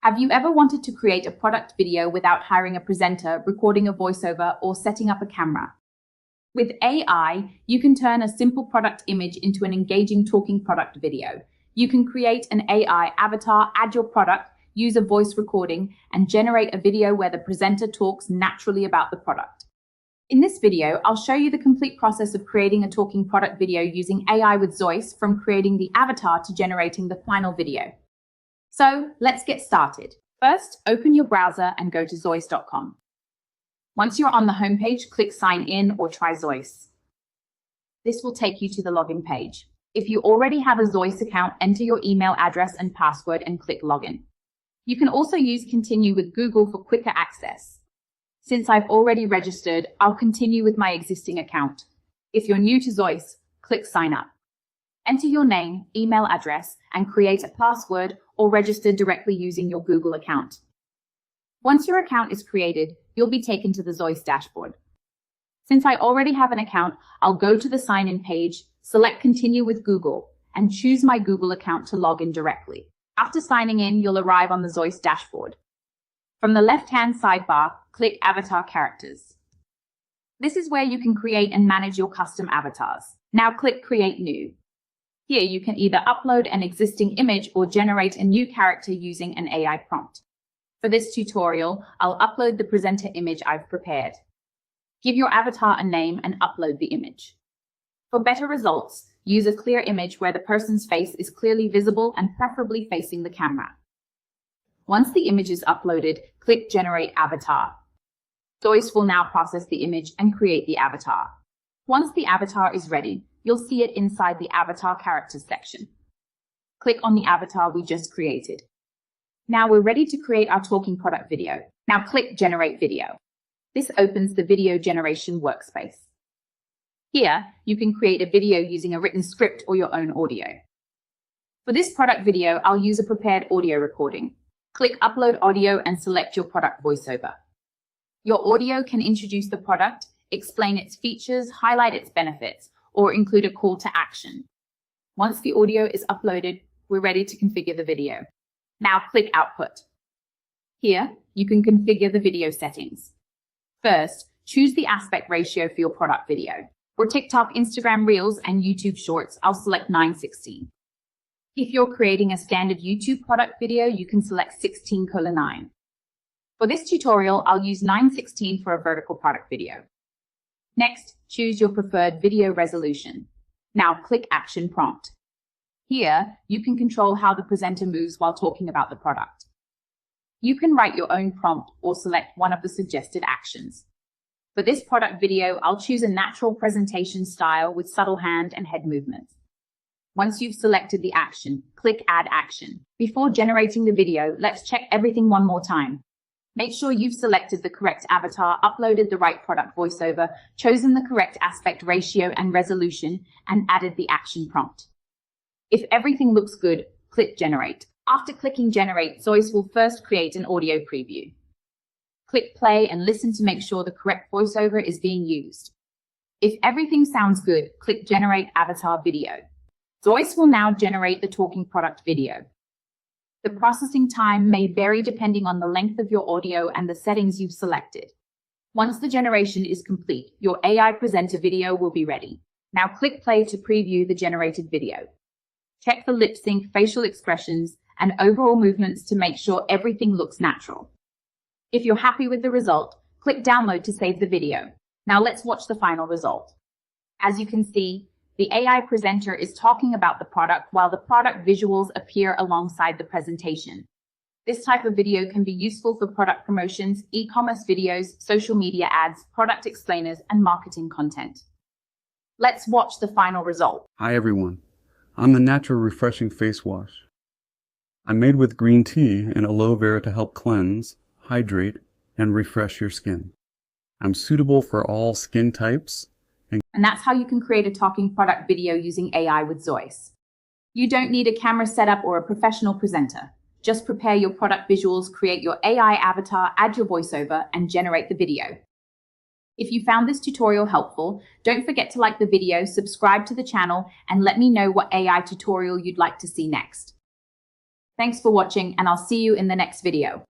Have you ever wanted to create a product video without hiring a presenter, recording a voiceover, or setting up a camera? With AI, you can turn a simple product image into an engaging talking product video. You can create an AI avatar, add your product, use a voice recording, and generate a video where the presenter talks naturally about the product. In this video, I'll show you the complete process of creating a talking product video using AI with Zoice, from creating the avatar to generating the final video. So let's get started. First, open your browser and go to zoice.com. Once you're on the homepage, click Sign In or try Zoice. This will take you to the login page. If you already have a Zoice account, enter your email address and password and click Login. You can also use Continue with Google for quicker access. Since I've already registered, I'll continue with my existing account. If you're new to Zoice, click Sign Up. Enter your name, email address, and create a password or register directly using your Google account. Once your account is created, you'll be taken to the Zoice dashboard. Since I already have an account, I'll go to the Sign In page, select Continue with Google, and choose my Google account to log in directly. After signing in, you'll arrive on the Zoice dashboard. From the left-hand sidebar, click Avatar Characters. This is where you can create and manage your custom avatars. Now click Create New. Here you can either upload an existing image or generate a new character using an AI prompt. For this tutorial, I'll upload the presenter image I've prepared. Give your avatar a name and upload the image. For better results, use a clear image where the person's face is clearly visible and preferably facing the camera. Once the image is uploaded, click Generate Avatar. Zoice will now process the image and create the avatar. Once the avatar is ready, you'll see it inside the Avatar Characters section. Click on the avatar we just created. Now we're ready to create our talking product video. Now click Generate Video. This opens the video generation workspace. Here, you can create a video using a written script or your own audio. For this product video, I'll use a prepared audio recording. Click Upload Audio and select your product voiceover. Your audio can introduce the product, explain its features, highlight its benefits, or include a call to action. Once the audio is uploaded, we're ready to configure the video. Now click Output. Here, you can configure the video settings. First, choose the aspect ratio for your product video. For TikTok, Instagram Reels, and YouTube Shorts, I'll select 9:16. If you're creating a standard YouTube product video, you can select 16:9. For this tutorial, I'll use 9:16 for a vertical product video. Next, choose your preferred video resolution. Now click Action Prompt. Here, you can control how the presenter moves while talking about the product. You can write your own prompt or select one of the suggested actions. For this product video, I'll choose a natural presentation style with subtle hand and head movements. Once you've selected the action, click Add Action. Before generating the video, let's check everything one more time. Make sure you've selected the correct avatar, uploaded the right product voiceover, chosen the correct aspect ratio and resolution, and added the action prompt. If everything looks good, click Generate. After clicking Generate, Zoice will first create an audio preview. Click Play and listen to make sure the correct voiceover is being used. If everything sounds good, click Generate Avatar Video. Zoice will now generate the talking product video. The processing time may vary depending on the length of your audio and the settings you've selected. Once the generation is complete, your AI presenter video will be ready. Now click Play to preview the generated video. Check for lip sync, facial expressions, and overall movements to make sure everything looks natural. If you're happy with the result, click Download to save the video. Now let's watch the final result. As you can see, the AI presenter is talking about the product while the product visuals appear alongside the presentation. This type of video can be useful for product promotions, e-commerce videos, social media ads, product explainers, and marketing content. Let's watch the final result. Hi everyone, I'm the Natural Refreshing Face Wash. I'm made with green tea and aloe vera to help cleanse, hydrate, and refresh your skin. I'm suitable for all skin types. And that's how you can create a talking product video using AI with Zoice. You don't need a camera setup or a professional presenter. Just prepare your product visuals, create your AI avatar, add your voiceover, and generate the video. If you found this tutorial helpful, don't forget to like the video, subscribe to the channel, and let me know what AI tutorial you'd like to see next. Thanks for watching, and I'll see you in the next video.